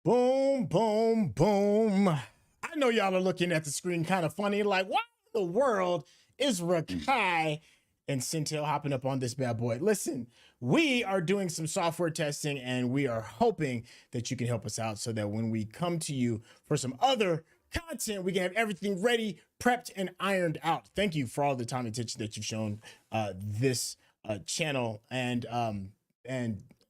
Boom, boom, boom. I know y'all are looking at the screen kind of funny, like, why in the world is Rakai and Centel hopping up on this bad boy? Listen, we are doing some software testing and we are hoping that you can help us out so that when we come to you for some other content, we can have everything ready, prepped, and ironed out. Thank you for all the time and attention that you've shown this channel, and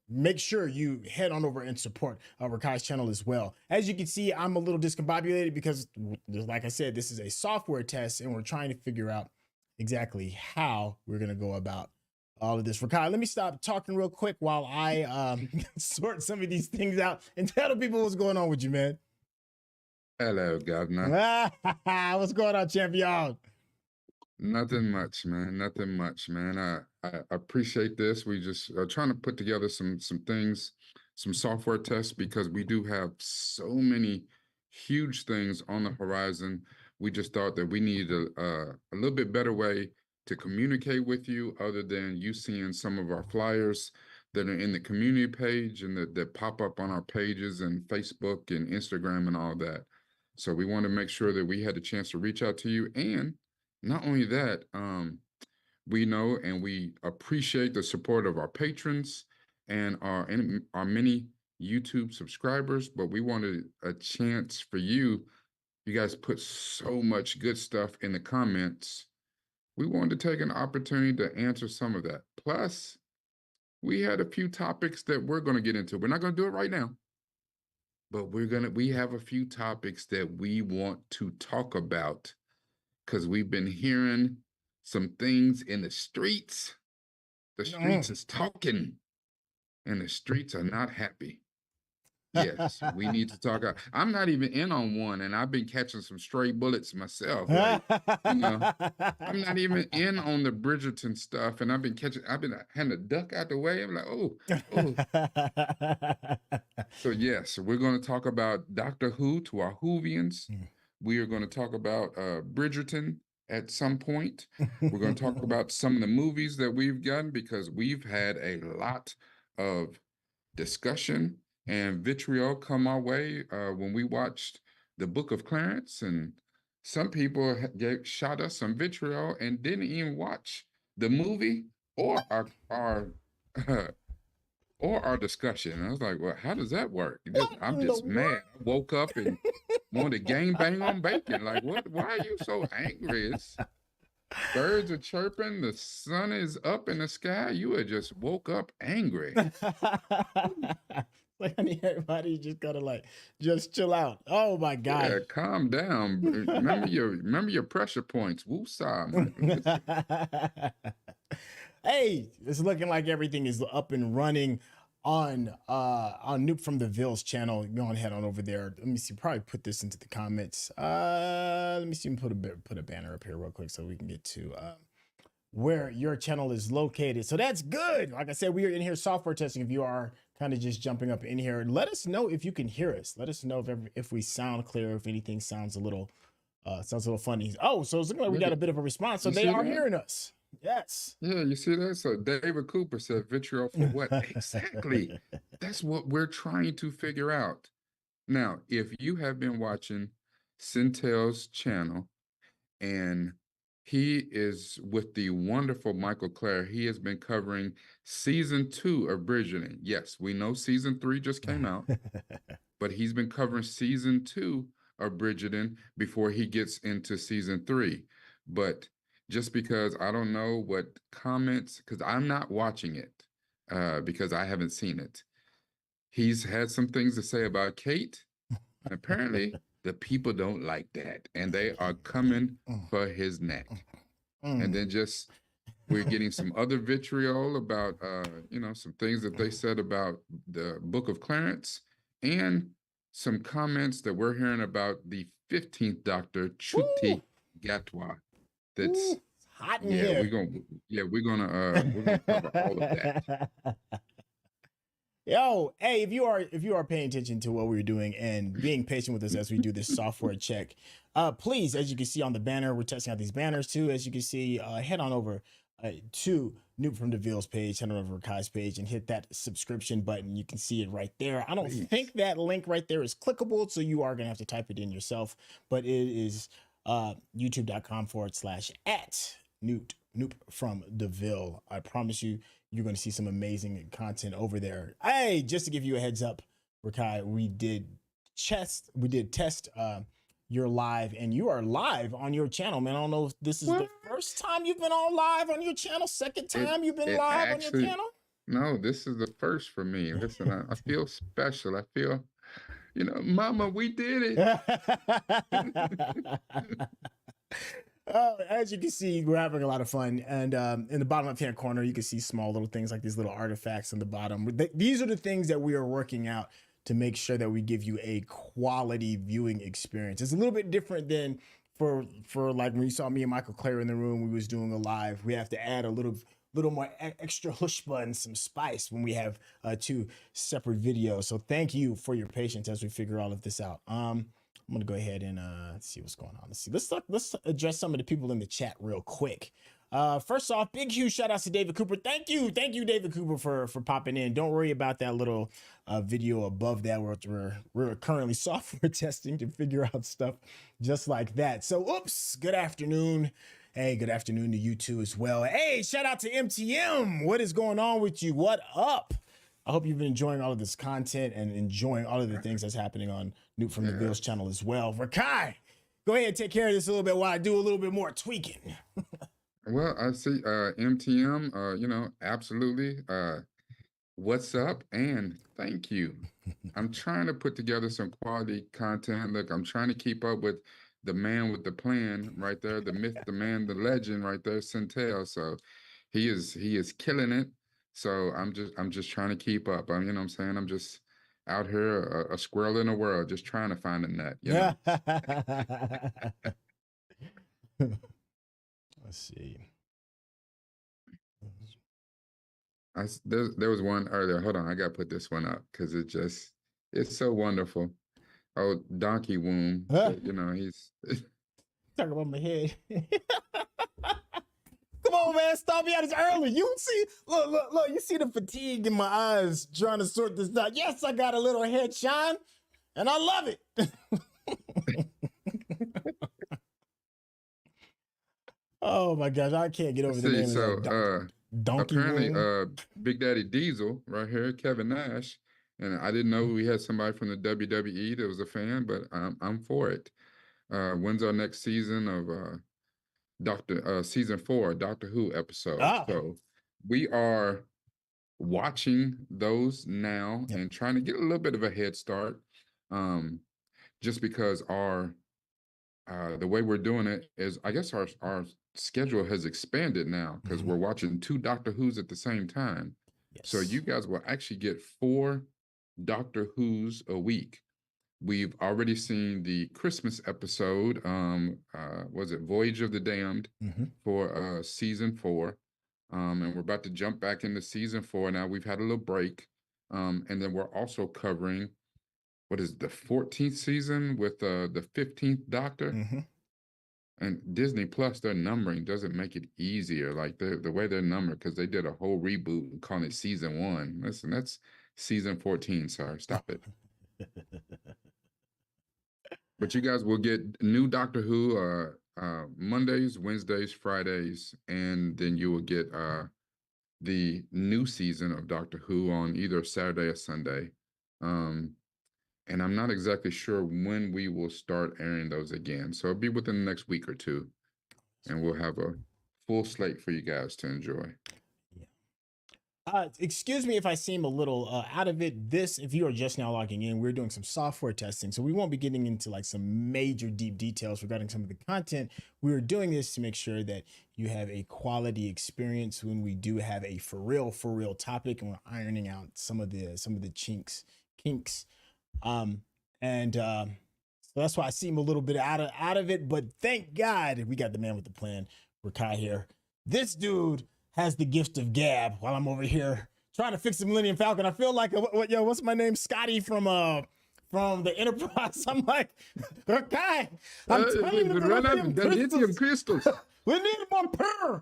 make sure you head on over and support Rakai's channel as well. As you can see, I'm a little discombobulated because, like I said, this is a software test and we're trying to figure out exactly how we're going to go about all of this. Rakai, let me stop talking real quick while I sort some of these things out and tell the people what's going on with you, man. Hello, Governor. What's going on, champion? Nothing much, man. Nothing much, man. I appreciate this. We just are trying to put together some things, some software tests, because we do have so many huge things on the horizon. We just thought that we needed a little bit better way to communicate with you other than you seeing some of our flyers that are in the community page and that pop up on our pages and Facebook and Instagram and all that. So we want to make sure that we had a chance to reach out to you. And not only that, we know and we appreciate the support of our patrons and our many YouTube subscribers, but we wanted a chance for you. You guys put so much good stuff in the comments. We wanted to take an opportunity to answer some of that. Plus, we had a few topics that we're going to get into. We're not going to do it right now, but we have a few topics that we want to talk about because we've been hearing some things in the streets. The streets is talking and the streets are not happy. Yes, we need to talk. I'm not even in on one, and I've been catching some stray bullets myself. Like, I'm not even in on the Bridgerton stuff, and I've been having to duck out the way. I'm like, oh. So yes, we're going to talk about Doctor Who to our Whovians. We are going to talk about Bridgerton at some point. We're going to talk about some of the movies that we've gotten, because we've had a lot of discussion and vitriol come our way when we watched the Book of Clarence, and some people shot us some vitriol and didn't even watch the movie or our or our discussion. And I was like, well, how does that work? I'm just mad. I woke up and wanted to gangbang on bacon. Like, what? Why are you so angry? Birds are chirping. The sun is up in the sky. You had just woke up angry. Like, I need everybody just gotta just chill out. Oh my God. Yeah, calm down. remember your pressure points. Woosah. Hey, it's looking like everything is up and running on Noob from the Ville's channel. Go ahead on over there. Let me see. Probably put this into the comments. Let me see. Put a banner up here real quick so we can get to where your channel is located. So that's good. Like I said, we are in here software testing. If you are kind of just jumping up in here, let us know if you can hear us. Let us know if we sound clear, if anything sounds a little funny. Oh, so it's looking like we got a bit of a response. So they are hearing us. Yes. Yeah, you see that? So David Cooper said vitriol for what? Exactly. That's what we're trying to figure out. Now, if you have been watching Centel's channel, and he is with the wonderful Michael Clare, he has been covering season 2 of Bridgerton. Yes, we know season 3 just came out, but he's been covering season 2 of Bridgerton before he gets into season 3. But just because I don't know what comments, because I'm not watching it, because I haven't seen it. He's had some things to say about Kate, and apparently the people don't like that, and they are coming for his neck. And then we're getting some other vitriol about, some things that they said about the Book of Clarence, and some comments that we're hearing about the 15th Doctor, Chuti Gatwa. That's hot in here. We're gonna cover all of that. Yo, hey, if you are paying attention to what we're doing and being patient with us as we do this software check, please, as you can see on the banner, we're testing out these banners too. As you can see, head on over to Newt from DeVille's page, head on over to Kai's page and hit that subscription button. You can see it right there. I don't think that link right there is clickable, so you are going to have to type it in yourself, but it is youtube.com/@Newt from DeVille. I promise you, you're going to see some amazing content over there. Hey, just to give you a heads up, Rakai, we did test you're live, and you are live on your channel, man. I don't know if this is the first time you've been on live on your channel, second time you've been live on your channel. No, this is the first for me. Listen, I feel special. I feel, Mama, we did it. As you can see, we're having a lot of fun. And in the bottom left-hand corner, you can see small little things like these little artifacts in the bottom. These are the things that we are working out to make sure that we give you a quality viewing experience. It's a little bit different than for like when you saw me and Michael Clare in the room, we was doing a live. We have to add a little more extra chutzpah and some spice when we have two separate videos. So thank you for your patience as we figure all of this out. I'm gonna go ahead and see what's going on. Let's address some of the people in the chat real quick. First off, big huge shout outs to David Cooper. Thank you, David Cooper, for popping in. Don't worry about that little video above that. We're currently software testing to figure out stuff just like that. So, oops. Good afternoon. Hey, good afternoon to you too as well. Hey, shout out to MTM. What is going on with you? What up? I hope you've been enjoying all of this content and enjoying all of the things that's happening on Newt from DeVille's channel as well. Rakai, go ahead and take care of this a little bit while I do a little bit more tweaking. Well, I see MTM, absolutely. What's up? And thank you. I'm trying to put together some quality content. Look, I'm trying to keep up with the man with the plan right there, the myth, the man, the legend right there, Centel. So he is killing it. So I'm just trying to keep up. You know what I'm saying? I'm just out here, a squirrel in the world, just trying to find a nut. You know? Let's see. There was one earlier. Hold on, I gotta put this one up because it's so wonderful. Oh, Donkey Womb. He's talking about my head. Come on, man, stop me out. It's early. You see, look, you see the fatigue in my eyes trying to sort this out. Yes, I got a little head shine, and I love it. Oh my gosh, I can't get over the name of that. Donkey apparently, Womb. Big Daddy Diesel right here, Kevin Nash, and I didn't know we had somebody from the WWE that was a fan, but I'm for it. When's our next season of season 4 Doctor Who episode? So we are watching those now and trying to get a little bit of a head start, just because the way we're doing it is, I guess our schedule has expanded now because we're watching 2 Doctor Who's at the same time. Yes. So you guys will actually get 4 Doctor Who's a week. We've already seen the Christmas episode, was it Voyage of the Damned, for season 4. And we're about to jump back into season 4 now. We've had a little break. And then we're also covering, what is it, the 14th season with the 15th Doctor? And Disney Plus, their numbering doesn't make it easier. Like the way they're numbered, because they did a whole reboot and calling it season 1. Listen, that's season 14, sir. Stop it. But you guys will get new Doctor Who Mondays, Wednesdays, Fridays, and then you will get the new season of Doctor Who on either Saturday or Sunday. And I'm not exactly sure when we will start airing those again. So it'll be within the next week or 2. And we'll have a full slate for you guys to enjoy. Excuse me if I seem a little out of it. If you are just now logging in, we're doing some software testing. So we won't be getting into like some major deep details regarding some of the content. We're doing this to make sure that you have a quality experience when we do have a for real topic, and we're ironing out some of the kinks. So that's why I seem a little bit out of it, but thank God we got the man with the plan, Rakai here. This dude has the gift of gab while I'm over here trying to fix the Millennium Falcon. I feel like what's my name? Scotty from from the Enterprise. I'm like, guy, I'm telling you, the Run out lithium of the lithium crystals. crystals. We need more purr.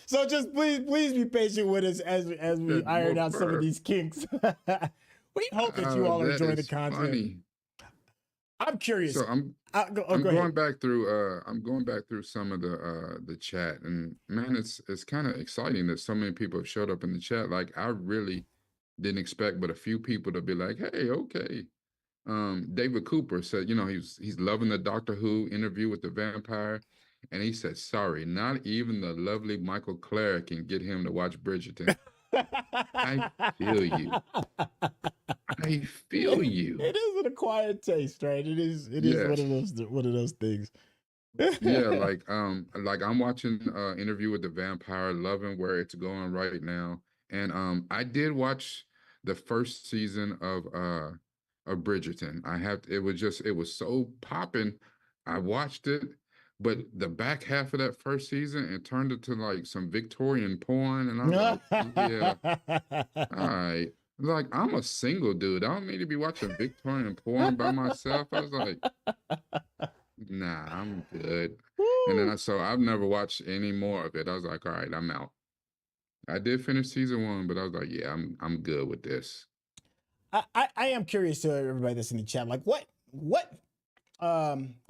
So just please be patient with us as we iron More out some of purr. these kinks. We hope that you all are That enjoying the is content. funny. I'm curious. So I'm Go going ahead. back through I'm going back through some of the chat, and man, it's kind of exciting that so many people have showed up in the chat. Like I really didn't expect but a few people to be like, hey, okay. David Cooper said, you know, he's loving the Doctor Who interview with the vampire. And he said, sorry, not even the lovely Michael Clare can get him to watch Bridgerton. I feel you. I feel you. It is an acquired taste, right? It is Yes. one of those things. Yeah, like I'm watching Interview with the Vampire, loving where it's going right now. And I did watch the first season of Bridgerton. It was so popping. I watched it, but the back half of that first season, it turned into like some Victorian porn, and I was like, yeah, all right. Like I'm a single dude. I don't need to be watching Victorian porn by myself. I was like, nah, I'm good. And then Woo. so I've never watched any more of it. I was like, all right, I'm out. I did finish season one, but I was like, yeah, I'm good with this. I am curious to everybody that's in the chat, like what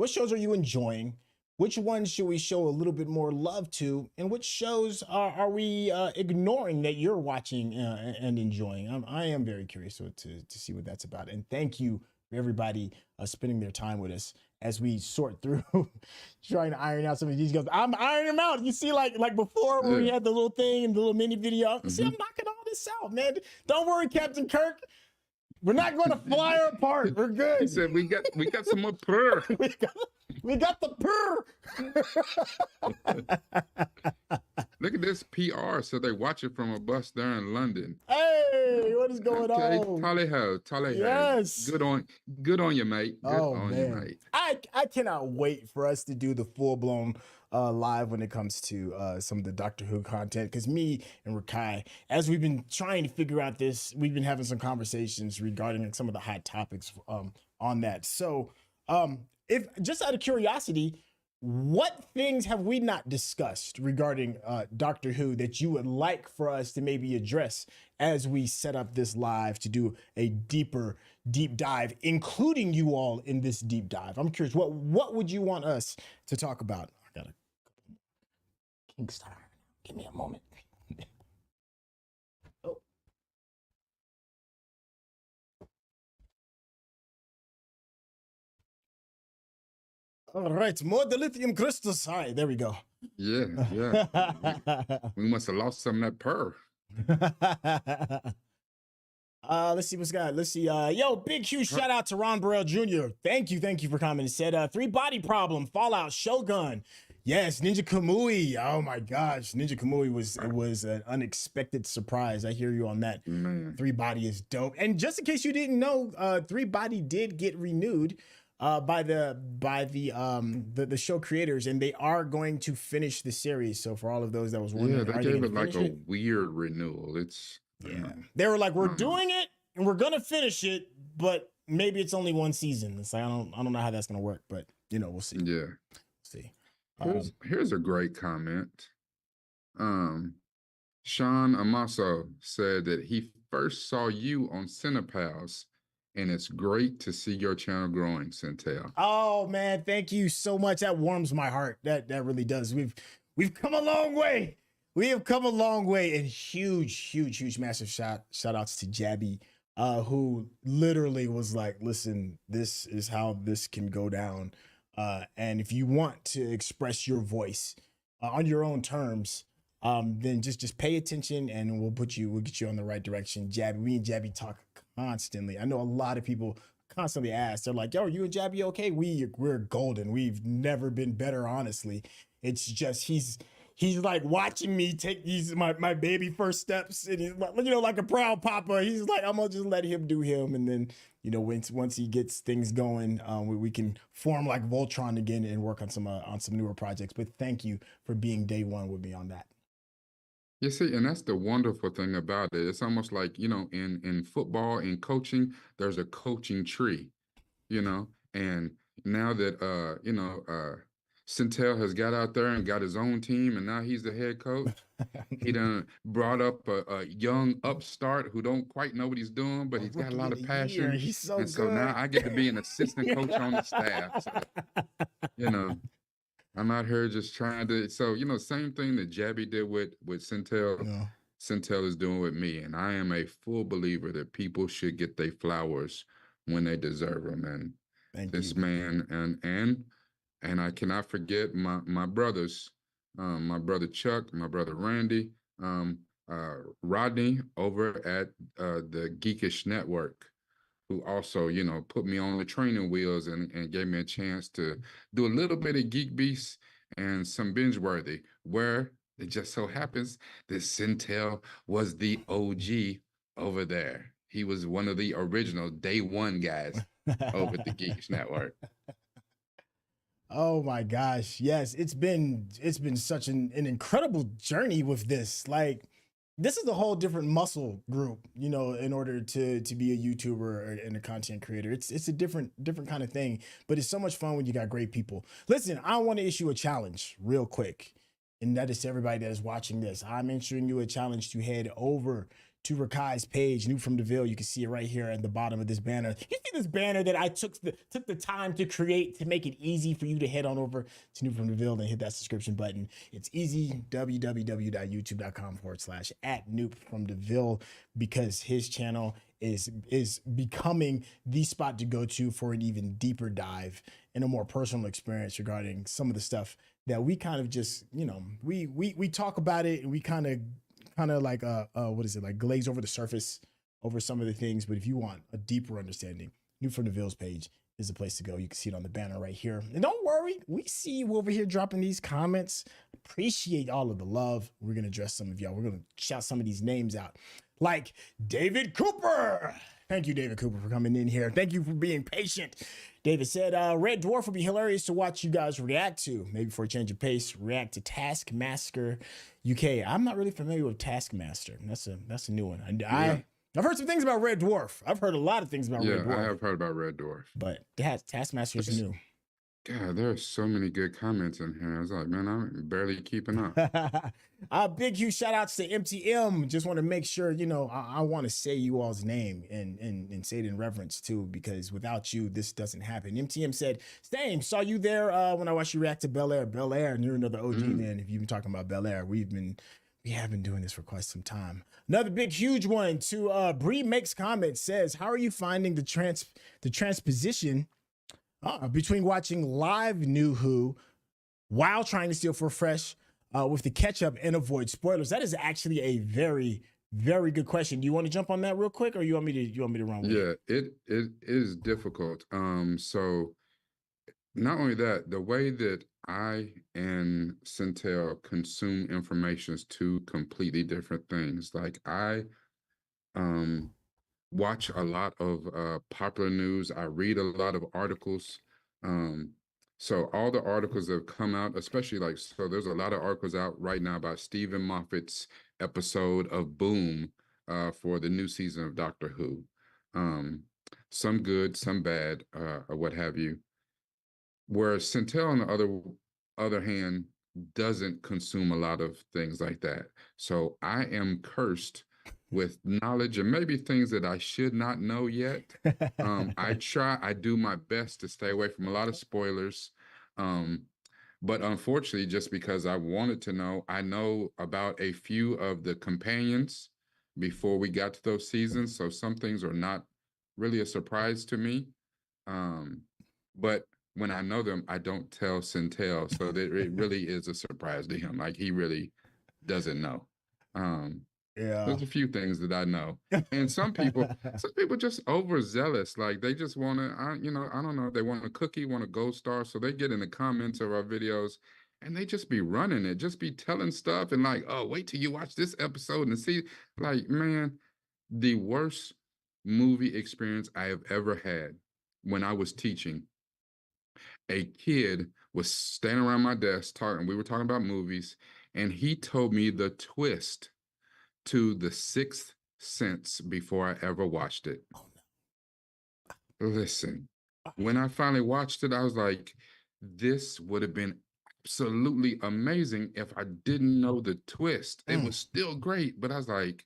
shows are you enjoying? Which ones should we show a little bit more love to, and which shows are we ignoring that you're watching and enjoying? I am very curious to see what that's about. And thank you for everybody spending their time with us as we sort through trying to iron out some of these details. I'm ironing them out. You see, like before when we Yeah. had the little thing and the little mini video. See, I'm Mm-hmm. knocking all this out, man. Don't worry, Captain Kirk. We're not going to fly her apart. We're good. He said, we got some more purr. we got the purr. Look at this PR. So they watch it from a bus there in London. Hey, what is going on? Tally ho. Yes. Good on you, mate. Good on you, Man. mate. I cannot wait for us to do the full-blown live when it comes to some of the Doctor Who content, because me and Rakai, as we've been trying to figure out this, we've been having some conversations regarding some of the hot topics on that. So if just out of curiosity, what things have we not discussed regarding Doctor Who that you would like for us to maybe address as we set up this live to do a deep dive, including you all in this deep dive? I'm curious, what would you want us to talk about? I got a kinks time. Give me a moment. Oh. All right, more the lithium crystals. All right, there we go. Yeah. We must have lost some of that purr. Let's see what's got. Let's see. Yo, big huge shout out to Ron Burrell Jr. Thank you for commenting. He said 3 body problem, Fallout, Shogun. Yes, Ninja Kamui. Oh my gosh, Ninja Kamui was an unexpected surprise. I hear you on that. Man. 3 body is dope. And just in case you didn't know, 3 body did get renewed by the show creators, and they are going to finish the series. So for all of those that was wondering, Yeah, they gave it like a weird renewal. It's they were like, we're doing it and we're gonna finish it, but maybe it's only 1 season. It's like I don't know how that's gonna work, but you know, we'll see. Yeah. See. Here's a great comment. Sean Amaso said that he first saw you on Cinepals, and it's great to see your channel growing, Centel. Oh man, thank you so much. That warms my heart. That really does. We've come a long way. We have come a long way, and huge, massive shout outs to Jabby, who literally was like, listen, this is how this can go down. And if you want to express your voice on your own terms, then just pay attention and we'll get you on the right direction. Jabby, we and Jabby talk constantly. I know a lot of people constantly ask, they're like, yo, are you and Jabby okay? We're golden. We've never been better, honestly. It's just he's like watching me take my baby first steps, and he's like, you know, like a proud papa. He's like, I'm gonna just let him do him, and then, you know, once he gets things going, we can form like Voltron again and work on some newer projects. But thank you for being day one with me on that. You see, and that's the wonderful thing about it. It's almost like, in football and coaching, there's a coaching tree, and now that Centel has got out there and got his own team and now he's the head coach. He done brought up a young upstart who don't quite know what he's doing, but A he's got a rookie lot of of the year. passion. He's so And so now good. I get to be an assistant coach on the staff. So, you know, I'm out here just trying to. So, same thing that Jabby did with Centel. No, Centel is doing with me, and I am a full believer that people should get their flowers when they deserve them. And thank this you. man, and I cannot forget my brothers, my brother Chuck, my brother Randy, Rodney over at the Geekish Network, who also, put me on the training wheels and gave me a chance to do a little bit of Geek Beast and some binge worthy, where it just so happens that Centel was the OG over there. He was one of the original day one guys over at the Geekish Network. Oh my gosh. Yes, it's been such an incredible journey with this. Like this is a whole different muscle group, in order to be a YouTuber and a content creator. It's a different kind of thing, but it's so much fun when you got great people. Listen, I want to issue a challenge real quick. And that is to everybody that is watching this. I'm issuing you a challenge to head over to Rakai's page, New from Deville. You can see it right here at the bottom of this banner. You see this banner that I took the time to create to make it easy for you to head on over to New from Deville and hit that subscription button. It's easy, www.youtube.com/@ Noop from Deville, because his channel is becoming the spot to go to for an even deeper dive and a more personal experience regarding some of the stuff that we kind of just, we talk about it and we kind of like what is it, like glaze over the surface over some of the things. But if you want a deeper understanding, New from Deville's page is the place to go. You can see it on the banner right here. And don't worry, we see you over here dropping these comments. Appreciate all of the love. We're gonna address some of y'all. We're gonna shout some of these names out, like David Cooper. Thank you, David Cooper, for coming in here. Thank you for being patient. David said, Red Dwarf would be hilarious to watch you guys react to. Maybe for a change of pace, react to Taskmaster UK. I'm not really familiar with Taskmaster. That's a new one. Yeah. I've heard some things about Red Dwarf. I've heard a lot of things about Yeah, Red Dwarf. I have heard about Red Dwarf. But Taskmaster is new. God, there are so many good comments in here. I was like, man, I'm barely keeping up. Big huge shout outs to MTM. Just want to make sure, I want to say you all's name and say it in reverence too, because without you, this doesn't happen. MTM said, same, saw you there when I watched you react to Bel Air. Bel Air, and you're another OG man. If you've been talking about Bel Air, we have been doing this for quite some time. Another big, huge one to Bree makes comments, says, how are you finding the transposition between watching live New Who while trying to still feel fresh with the catch up and avoid spoilers? That is actually a very, very good question. Do you want to jump on that real quick, or you want me to run with it? Yeah, it is difficult. So not only that, the way that I and Centel consume information is two completely different things. Like I um watch a lot of popular news. I read a lot of articles. Um, so all the articles that have come out, especially so there's a lot of articles out right now about Stephen Moffat's episode of Boom for the new season of Doctor Who. Um, some good, some bad, or what have you. Whereas Centel, on the other hand, doesn't consume a lot of things like that. So I am cursed with knowledge and maybe things that I should not know yet. I do my best to stay away from a lot of spoilers. But unfortunately, just because I wanted to know, I know about a few of the companions before we got to those seasons. So some things are not really a surprise to me. But when I know them, I don't tell Centel, so that it really is a surprise to him. Like he really doesn't know. Yeah. There's a few things that I know, and some people just overzealous. Like they just want to, I don't know. They want a cookie, want a gold star, so they get in the comments of our videos, and they just be running it, just be telling stuff, and like, oh, wait till you watch this episode and see. Like, man, the worst movie experience I have ever had when I was teaching, a kid was standing around my desk talking. We were talking about movies, and he told me the twist to The Sixth Sense before I ever watched it. Oh Listen, no. when I finally watched it, I was like, this would have been absolutely amazing if I didn't know the twist. It was still great, but I was like,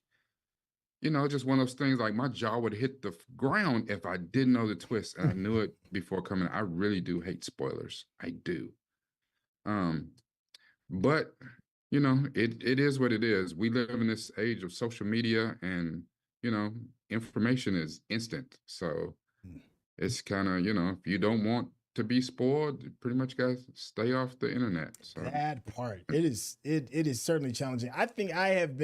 just one of those things, like my jaw would hit the ground if I didn't know the twist, and I knew it before coming. I really do hate spoilers. I do. Um, but it is what it is. We live in this age of social media, and information is instant. So it's kind of, if you don't want to be spoiled, you pretty much got to stay off the internet. So That part. It is certainly challenging. I think I have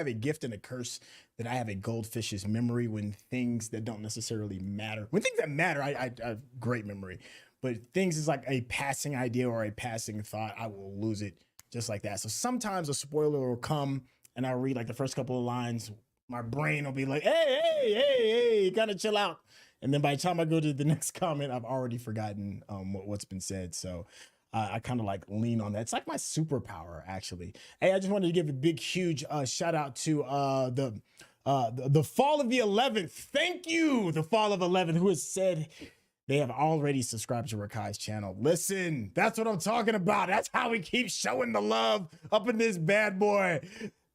a gift and a curse that I have a goldfish's memory when things that don't necessarily matter. When things that matter, I have great memory. But things is like a passing idea or a passing thought, I will lose it just like that. So sometimes a spoiler will come and I'll read like the first couple of lines. My brain will be like, hey, kind of chill out. And then by the time I go to the next comment, I've already forgotten what's been said. So I kind of like lean on that. It's like my superpower, actually. Hey, I just wanted to give a big, huge shout out to the Fall of the 11th. Thank you, the Fall of 11th, who has said they have already subscribed to Rakai's channel. Listen, that's what I'm talking about. That's how we keep showing the love up in this bad boy.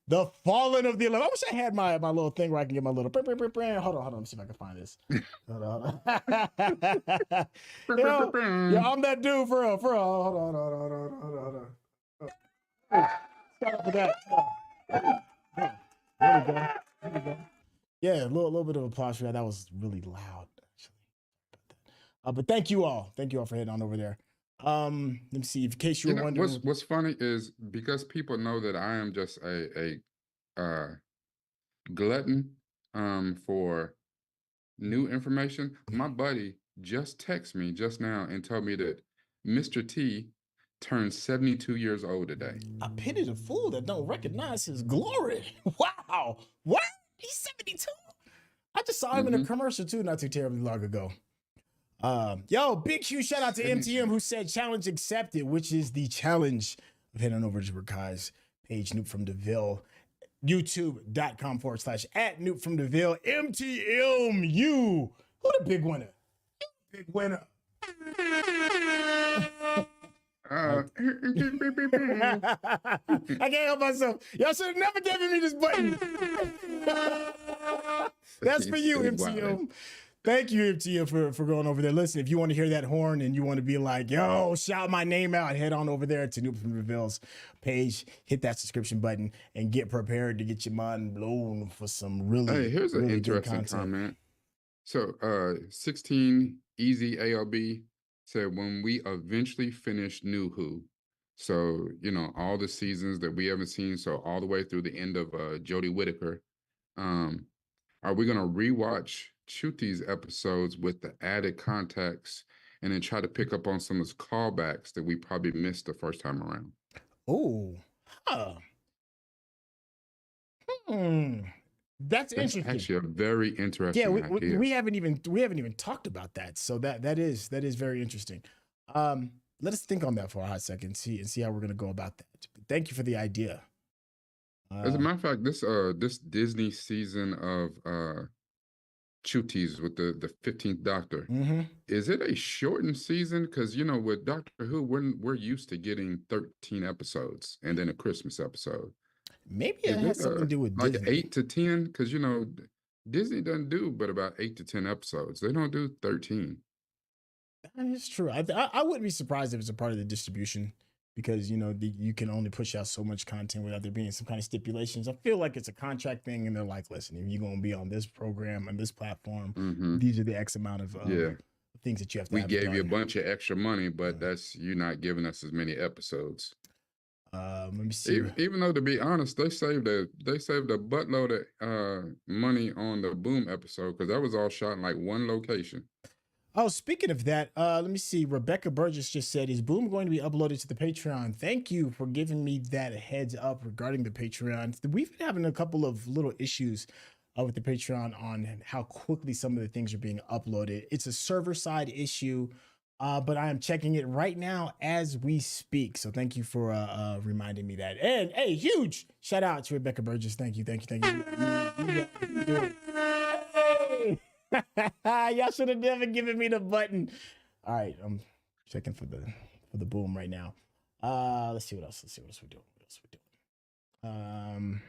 The Fallen of the 11th. I wish I had my little thing where I can get my little. Hold on. Let me see if I can find this. Hold on. Yo, I'm that dude for real. Hold on. Shout out for that. There we go. Yeah, a little bit of applause for that. That was really loud, actually. But thank you all. Thank you all for heading on over there. Let me see. In case you were wondering, what's funny is because people know that I am just a glutton for new information. My buddy just texted me just now and told me that Mr. T turned 72 years old today. I pity the fool that don't recognize his glory. Wow. What? He's 72? I just saw him in a commercial too, not too terribly long ago. Yo, big huge shout out to MTM who said challenge accepted, which is the challenge of heading over to Rakai's page, Noob from DeVille, youtube.com/at Noob from DeVille. MTM, who the big winner? Big winner. I can't help myself. Y'all should have never given me this button. That's for you, MTM. Thank you, MTM, for going over there. Listen, if you want to hear that horn and you want to be like, yo, shout my name out, head on over there to Noob from DeVille's page, hit that subscription button, and get prepared to get your mind blown for some really, here's really an interesting comment. So 16 Easy ALB said, when we eventually finish New Who, so, all the seasons that we haven't seen, so all the way through the end of Jodie Whittaker, are we going to rewatch Chuti's episodes with the added context and then try to pick up on some of those callbacks that we probably missed the first time around? Oh, That's interesting. Actually a very interesting idea. we haven't even talked about that. So that is very interesting. Let us think on that for a hot second and see how we're gonna go about that. But thank you for the idea. As a matter of fact, this Disney season of Chutis with the 15th Doctor, is it a shortened season? Because with Doctor Who, we're used to getting 13 episodes and then a Christmas episode. Maybe it has something to do with like Disney. 8 to 10, because Disney doesn't do but about 8 to 10 episodes. They don't do 13. That is true. I wouldn't be surprised if it's a part of the distribution, because you can only push out so much content without there being some kind of stipulations. I feel like it's a contract thing, and they're like, listen, if you're going to be on this program and this platform, these are the X amount of things that you have to. We gave you a bunch of extra money, but you're not giving us as many episodes. Let me see. Even though, to be honest, they saved a buttload of money on the Boom episode, because that was all shot in like one location. Oh, speaking of that, let me see. Rebecca Burgess just said, is Boom going to be uploaded to the Patreon? Thank you for giving me that heads up regarding the Patreon. We've been having a couple of little issues with the Patreon on how quickly some of the things are being uploaded. It's a server side issue. But I am checking it right now as we speak. So thank you for reminding me that. And hey, huge shout out to Rebecca Burgess. Thank you, thank you, thank you. You do it. Hey! Y'all should have never given me the button. All right, I'm checking for the boom right now. Let's see what else. Let's see what else we're doing. What else we're doing.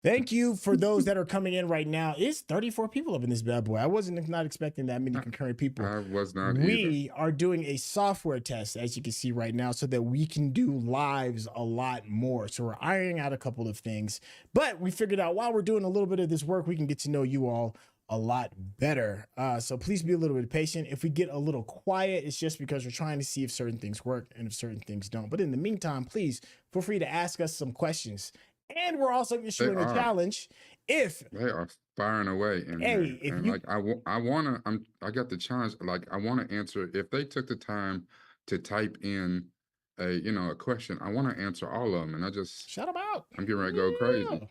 Thank you for those that are coming in right now. It's 34 people up in this bad boy. I wasn't not expecting that many concurrent people. I was not either. We are doing a software test, as you can see right now, so that we can do lives a lot more. So we're ironing out a couple of things, but we figured out while we're doing a little bit of this work, we can get to know you all a lot better. So please be a little bit patient. If we get a little quiet, it's just because we're trying to see if certain things work and if certain things don't. But in the meantime, please feel free to ask us some questions. And we're also issuing a challenge. If they are firing away in hey, there. And like I got the challenge. Like I want to answer if they took the time to type in a question. I want to answer all of them, and I just shout them out. I'm getting ready to go crazy.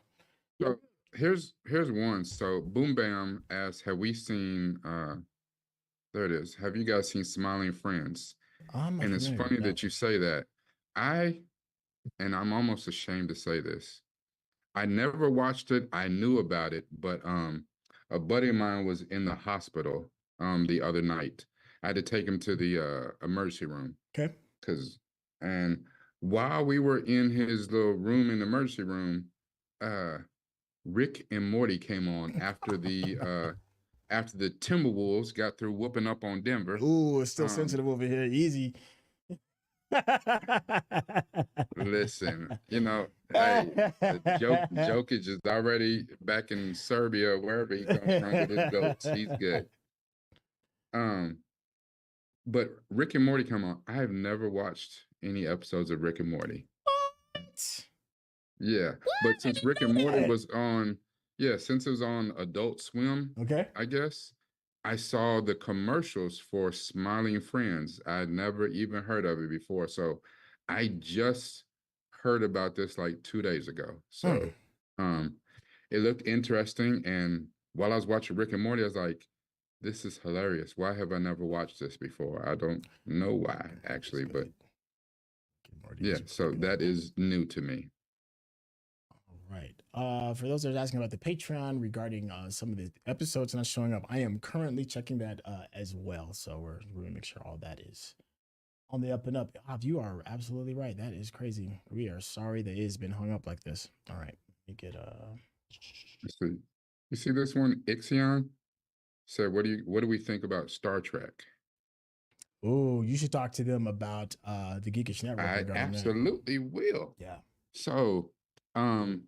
So here's one. So Boom Bam asks, have we seen? There it is. Have you guys seen Smiling Friends? And it's funny that you say that. And I'm almost ashamed to say this. I never watched it. I knew about it, but a buddy of mine was in the hospital the other night. I had to take him to the emergency room. Okay. And while we were in his little room in the emergency room, Rick and Morty came on after the Timberwolves got through whooping up on Denver. Ooh, it's still sensitive over here. Easy. Listen, hey, Jokic is already back in Serbia, wherever he comes from with his goats. He's good. But Rick and Morty come on. I have never watched any episodes of Rick and Morty. What? Yeah, but since Rick and Morty was on, since it was on Adult Swim, okay, I guess I saw the commercials for Smiling Friends. I'd never even heard of it before, so I just heard about this like 2 days ago. So, it looked interesting, and while I was watching Rick and Morty, I was like, "This is hilarious. Why have I never watched this before?" I don't know why, actually, but yeah. So that is new to me. Right. For those that are asking about the Patreon regarding some of the episodes not showing up, I am currently checking that as well. So we're going to make sure all that is on the up and up. You are absolutely right. That is crazy. We are sorry that it has been hung up like this. All right. Let me get You see this one? Ixion said, what do we think about Star Trek? Oh, you should talk to them about the Geekish Network. I absolutely will. Yeah. So, and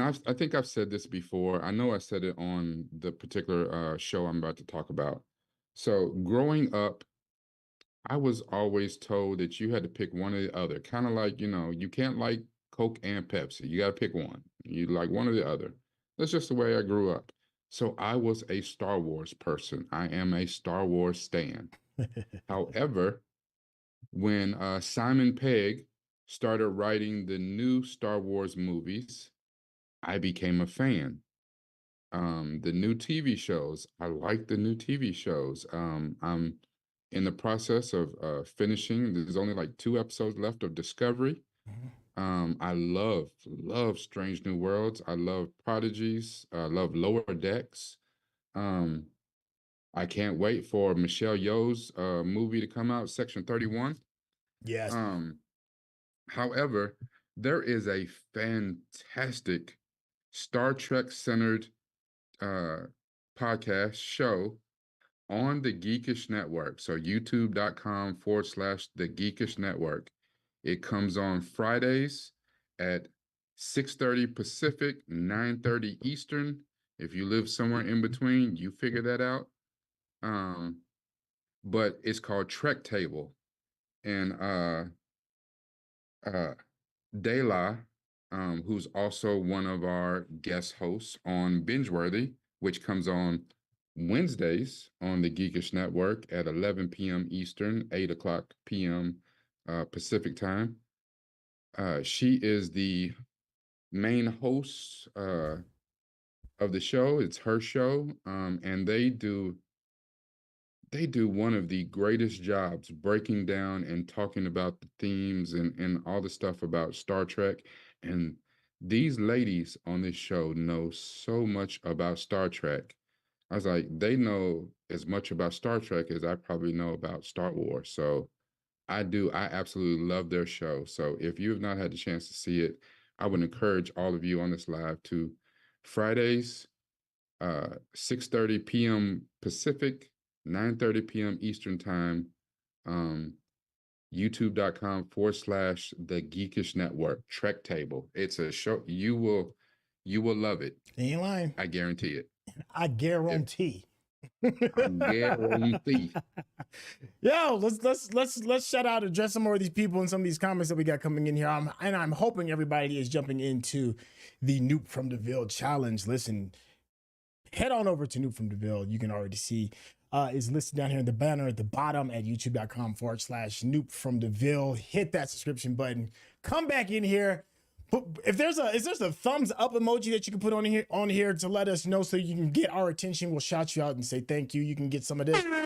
I think I've said this before. I know I said it on the particular show I'm about to talk about. So growing up, I was always told that you had to pick one or the other. Kind of like, you can't like Coke and Pepsi. You got to pick one. You like one or the other. That's just the way I grew up. So I was a Star Wars person. I am a Star Wars stan. However, when Simon Pegg started writing the new Star Wars movies, I became a fan. The new TV shows, I like the new TV shows. I'm in the process of finishing. There's only like 2 episodes left of Discovery. I love Strange New Worlds. I love Prodigies. I love Lower Decks. I can't wait for Michelle Yeoh's movie to come out, Section 31. Yes. However, there is a fantastic Star Trek centered podcast show on the Geekish Network. So youtube.com/the Geekish Network. It comes on Fridays at 6:30 Pacific, 9:30 Eastern. If you live somewhere in between, you figure that out. But it's called Trek Table. And Dela, who's also one of our guest hosts on Bingeworthy, which comes on Wednesdays on the Geekish Network at 11 p.m. Eastern, 8 o'clock p.m. Pacific time. She is the main host of the show. It's her show, and they do they do one of the greatest jobs breaking down and talking about the themes and all the stuff about Star Trek. And these ladies on this show know so much about Star Trek. I was like, they know as much about Star Trek as I probably know about Star Wars. So I absolutely love their show. So if you have not had the chance to see it, I would encourage all of you on this live to Fridays, 6:30 p.m. Pacific, 9:30 p.m. Eastern time, um, youtube.com/ the Geekish Network Trek Table. It's a show you will love it. Ain't lying. I guarantee it. I guarantee. I guarantee. Yo, let's shout out, address some more of these people and some of these comments that we got coming in here. I'm hoping everybody is jumping into the Noob from DeVille challenge. Listen, head on over to Noob from DeVille. You can already see is listed down here in the banner at the bottom at youtube.com/Noob from DeVille. Hit that subscription button. Come back in here. If there's a thumbs up emoji that you can put on here to let us know so you can get our attention, we'll shout you out and say thank you. You can get some of this. You know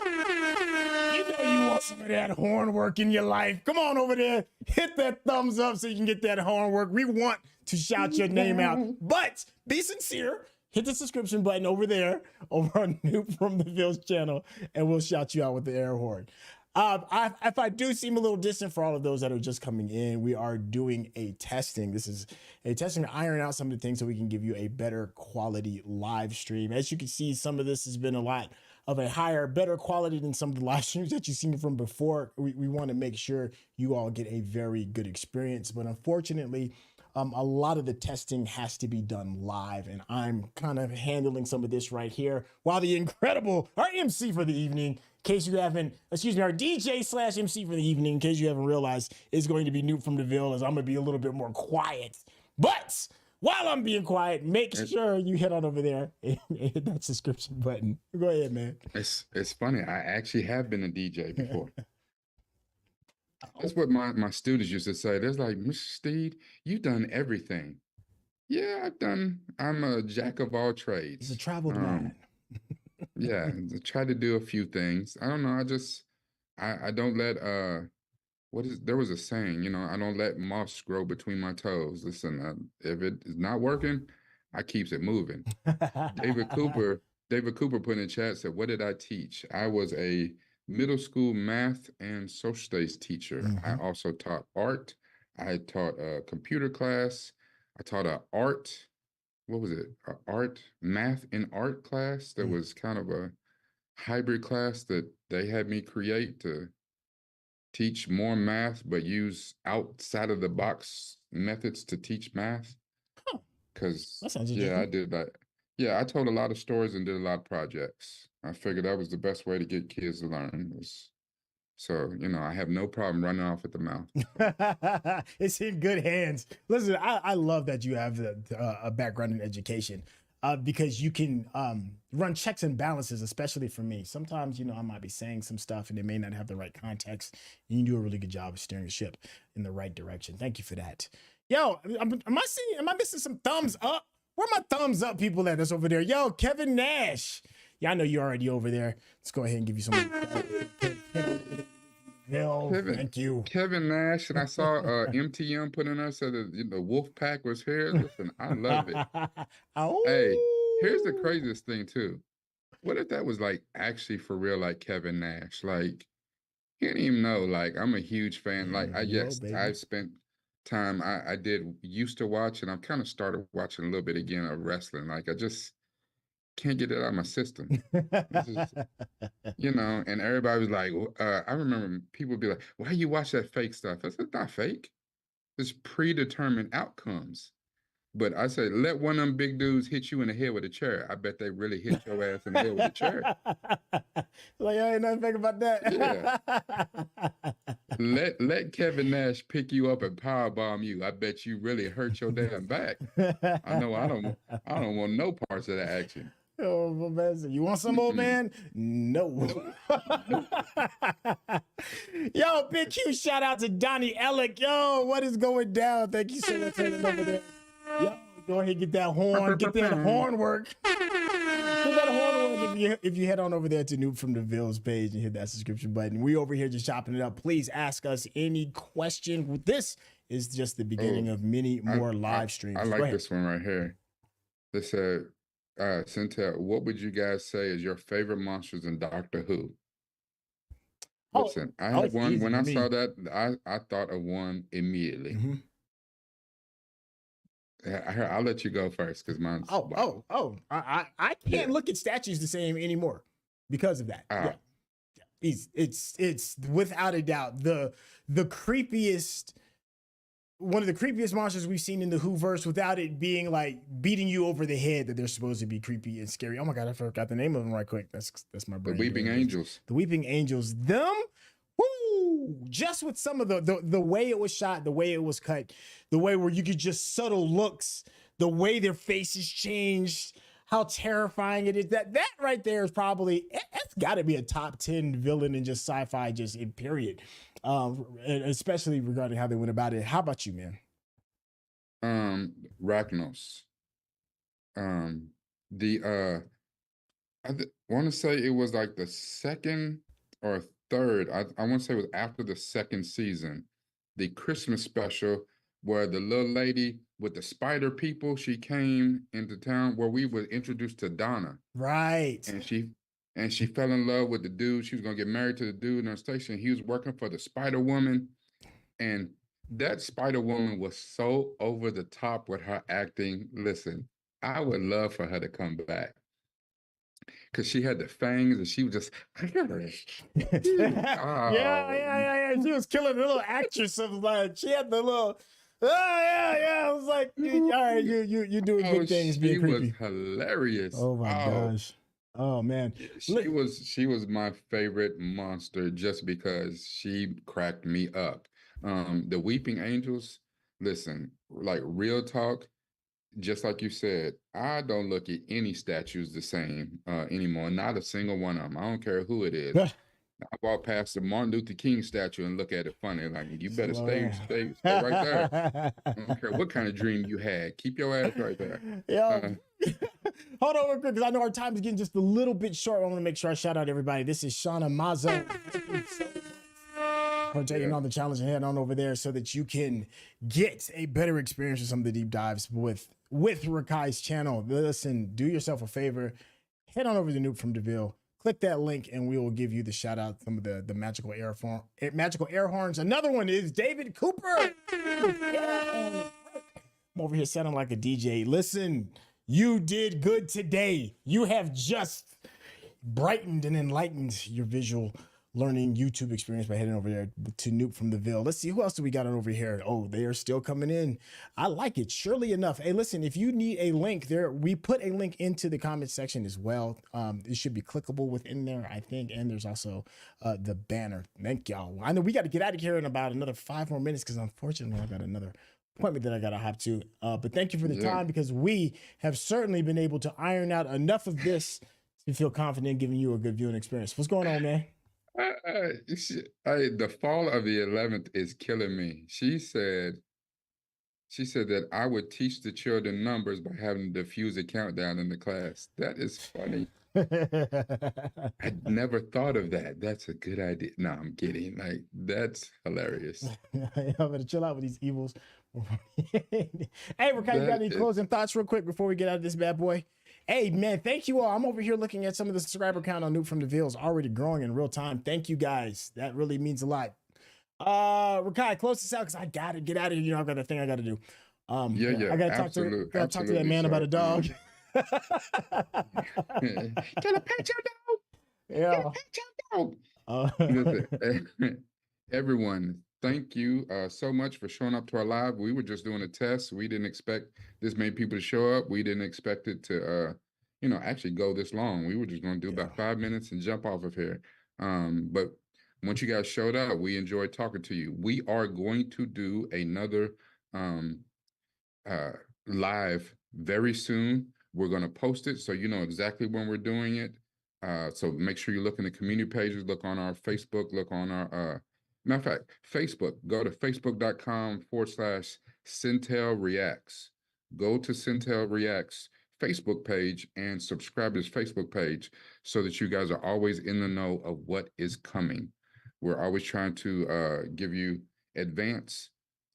you want some of that horn work in your life. Come on over there. Hit that thumbs up so you can get that horn work. We want to shout your name out. But be sincere. Hit the subscription button over there, over on Noob from DeVille's channel, and we'll shout you out with the air horn. If I do seem a little distant for all of those that are just coming in, we are doing a testing. This is a testing to iron out some of the things so we can give you a better quality live stream. As you can see, some of this has been a lot of a higher, better quality than some of the live streams that you've seen from before. We want to make sure you all get a very good experience. But unfortunately, a lot of the testing has to be done live, and I'm kind of handling some of this right here while the incredible, our MC for the evening, in case you haven't, our DJ/MC for the evening, in case you haven't realized, is going to be Noob from DeVille, as I'm going to be a little bit more quiet. But while I'm being quiet, make sure you head on over there and hit that subscription button. Go ahead, man. It's funny. I actually have been a DJ before. That's what my students used to say. They're like, Mr. Steed, you've done everything. Yeah, I'm a jack of all trades. He's a traveled man. Yeah, I try to do a few things. I don't know. I don't let, there was a saying, I don't let moss grow between my toes. Listen, if it is not working, I keeps it moving. David Cooper put in the chat, said, what did I teach? I was a middle school math and social studies teacher. I also taught art. I taught a computer class. I taught math and art class that was kind of a hybrid class that they had me create to teach more math, but use outside of the box methods to teach math. Because I did that. Yeah, I told a lot of stories and did a lot of projects. I figured that was the best way to get kids to learn. So, I have no problem running off at the mouth. It's in good hands. Listen, I love that you have a background in education because you can run checks and balances, especially for me. Sometimes, I might be saying some stuff and it may not have the right context. And you do a really good job of steering the ship in the right direction. Thank you for that. Yo, am I missing some thumbs up? Where are my thumbs up people at that's over there? Yo, Kevin Nash. Yeah, I know you're already over there. Let's go ahead and give you some. Thank you. Kevin Nash, and I saw MTM put in there, said that the Wolf Pack was here. Listen, I love it. Oh. Hey, here's the craziest thing too. What if that was like actually for real, like Kevin Nash? Like, he didn't even know. Like, I'm a huge fan. Like, I've spent time. I used to watch, and I've kind of started watching a little bit again of wrestling. Like, I just can't get it out of my system. And everybody was like, I remember people would be like, why you watch that fake stuff? I said, it's not fake. It's predetermined outcomes. But I said, let one of them big dudes hit you in the head with a chair. I bet they really hit your ass in the head with a chair. Like, I ain't nothing fake about that. Yeah. Let Kevin Nash pick you up and powerbomb you. I bet you really hurt your damn back. I know I don't want no parts of that action. Oh, man. You want some, old man? No. Yo, big huge shout out to Donnie Ellick. Yo, what is going down? Thank you so much for over there. Yo, go ahead and get that horn. Get that horn work. Hit that horn one if you head on over there to Noob from the Ville's page and hit that subscription button. We over here just chopping it up. Please ask us any question. This is just the beginning of many more live streams. I like this one right here. They said, Centel, what would you guys say is your favorite monsters in Doctor Who? Listen, I had one when I saw that. I thought of one immediately. I'll let you go first because mine's. I can't look at statues the same anymore because of that. Yeah. It's without a doubt the creepiest, one of the creepiest monsters we've seen in the Whoverse without it being like beating you over the head that they're supposed to be creepy and scary. Oh my God, I forgot the name of them right quick. That's my brain. The Weeping Angels. The Weeping Angels. Them. Woo! Just with some of the way it was shot, the way it was cut, the way where you could just subtle looks, the way their faces changed, how terrifying it is. That right there is probably, it's got to be a top 10 villain in just sci-fi, just in period. Especially regarding how they went about it. How about you, man? Rachnos. I want to say it was like the second or third. I want to say it was after the second season, the Christmas special where the little lady with the spider people, she came into town where we were introduced to Donna. Right. And she fell in love with the dude. She was going to get married to the dude in her station. He was working for the Spider Woman. And that Spider Woman was so over the top with her acting. Listen, I would love for her to come back. Because she had the fangs and she was just. Yeah. She was killing the little actress of like, she had the little. I was like, all right, you're doing good things. Being creepy. She was hilarious. Oh my gosh. Oh man. She was my favorite monster just because she cracked me up. The Weeping Angels, listen, like real talk, just like you said, I don't look at any statues the same anymore. Not a single one of them. I don't care who it is. I walk past the Martin Luther King statue and look at it funny. Like, you better stay right there. I don't care what kind of dream you had. Keep your ass right there. Yeah. Hold on real quick, because I know our time is getting just a little bit short. I want to make sure I shout out everybody. This is Shauna Mazzo. For taking on the challenge and head on over there so that you can get a better experience with some of the deep dives with Rakai's channel. Listen, do yourself a favor. Head on over to Noob from DeVille. Click that link and we will give you the shout out, some of the magical air horns. Another one is David Cooper. I'm over here sounding like a DJ. Listen, you did good today. You have just brightened and enlightened your visual learning YouTube experience by heading over there to Noob from the Ville. Let's see, who else do we got on over here? Oh, they are still coming in. I like it. Surely enough. Hey, listen, if you need a link there, we put a link into the comment section as well. It should be clickable within there, I think. And there's also the banner. Thank y'all. I know we got to get out of here in about another 5 more minutes because unfortunately I got another appointment that I got to hop to. But thank you for the time, because we have certainly been able to iron out enough of this to feel confident giving you a good viewing experience. What's going on, man? The fall of the 11th is killing me. She said that I would teach the children numbers by having to diffuse a countdown in the class. That is funny. I never thought of that. That's a good idea. No, I'm kidding. Like, that's hilarious. I better chill out with these evils. Hey, Rakai, you got any closing thoughts real quick before we get out of this bad boy? Hey, man, thank you all. I'm over here looking at some of the subscriber count on Noob from the Ville is already growing in real time. Thank you, guys. That really means a lot. Rakai, close this out because I got to get out of here. You know, I've got a thing I got to do. I got to talk to that man about a dog. Can I pet your dog? Yeah. Can I pet your dog? Listen, everyone, thank you so much for showing up to our live. We were just doing a test. We didn't expect this many people to show up. We didn't expect it to, actually go this long. We were just going to do about 5 minutes and jump off of here. But once you guys showed up, we enjoyed talking to you. We are going to do another live very soon. We're going to post it so you know exactly when we're doing it. So make sure you look in the community pages, look on our Facebook, look on our matter of fact, Facebook, go to facebook.com/Centel Reacts. Go to Centel Reacts Facebook page and subscribe to his Facebook page so that you guys are always in the know of what is coming. We're always trying to give you advance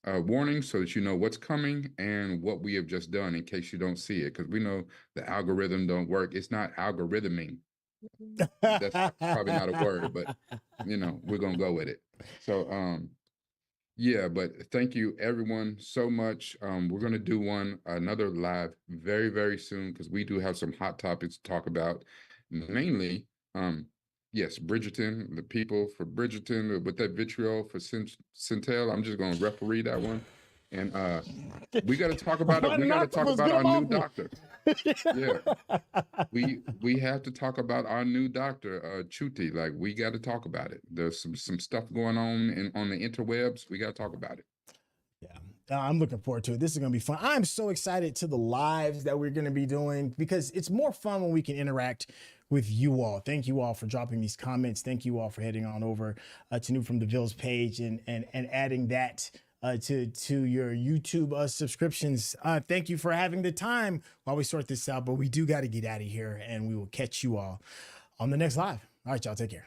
warnings so that you know what's coming and what we have just done in case you don't see it, because we know the algorithm don't work. It's not algorithming. That's probably not a word, but you know, we're gonna go with it. So yeah, but thank you everyone so much. We're gonna do another live very, very soon because we do have some hot topics to talk about. Mainly, yes, Bridgerton, the people for Bridgerton with that vitriol for Centel. I'm just gonna referee that one. And we gotta talk about it. We gotta talk about our new doctor. Yeah. We have to talk about our new doctor, Chuti. Like, we got to talk about it. There's some stuff going on on the interwebs. We got to talk about it. Yeah, I'm looking forward to it. This is going to be fun. I'm so excited to the lives that we're going to be doing because it's more fun when we can interact with you all. Thank you all for dropping these comments. Thank you all for heading on over to New from DeVille's page and adding that to your YouTube subscriptions. Thank you for having the time while we sort this out, but we do got to get out of here and we will catch you all on the next live. All right, y'all, take care.